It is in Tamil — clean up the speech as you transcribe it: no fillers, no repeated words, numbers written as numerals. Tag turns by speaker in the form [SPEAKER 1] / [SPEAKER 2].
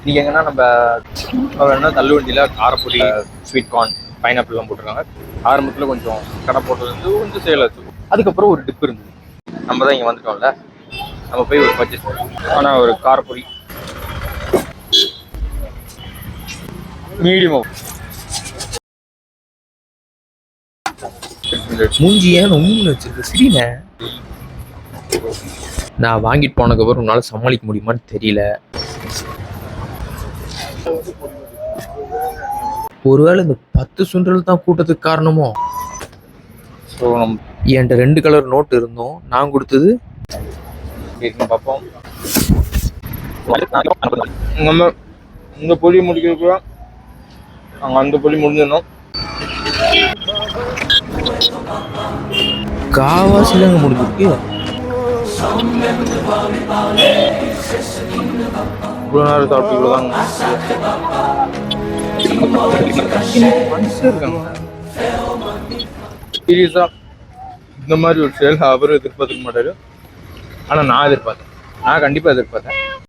[SPEAKER 1] நீங்கள் எங்கன்னா நம்ம என்ன தள்ளுவண்டியில் காரப்பொடி, ஸ்வீட் கார்ன், பைனாப்பிள்லாம் போட்டிருக்காங்க. ஆரம்பத்தில் கொஞ்சம் கடை போட்டது வந்து கொஞ்சம் சேல் ஆச்சு. அதுக்கப்புறம் ஒரு டிப் இருந்தது. நம்ம தான் இங்கே வந்துட்டோம்ல, நம்ம போய் ஒரு பர்ச்சேஸ் ஆனால் ஒரு காரப்பொடி மீடியம்
[SPEAKER 2] மூஞ்சி ஏன் உண்மையில் வச்சிருக்கு சிரின. நான் வாங்கிட்டு போனதுக்கப்புறம் உன்னால் சமாளிக்க முடியுமான்னு தெரியல. ஒருவேளை இந்த 10 சுண்டல் தான் கூட்டத்துக்கு காரணமோ.
[SPEAKER 1] ஸோ
[SPEAKER 2] என்கிட்ட 2 கலர் நோட்டு இருந்தோம், நான் கொடுத்தது
[SPEAKER 1] பார்ப்போம். நம்ம இந்த பொடி முடிக்கிறதுக்குள்ள நாங்கள் அந்த பொடி முடிஞ்சிடணும்.
[SPEAKER 2] காவாசிலங்க முடிஞ்சிருக்கு.
[SPEAKER 1] இவ்வளோ நேரம் சாப்பிட்டு இவ்வளோதாங்க இருக்காங்க. சீரியஸாக இந்த மாதிரி ஒரு சேல் அவரும் எதிர்பார்த்துக்க மாட்டாரு. ஆனால் நான் கண்டிப்பாக எதிர்பார்த்தேன்.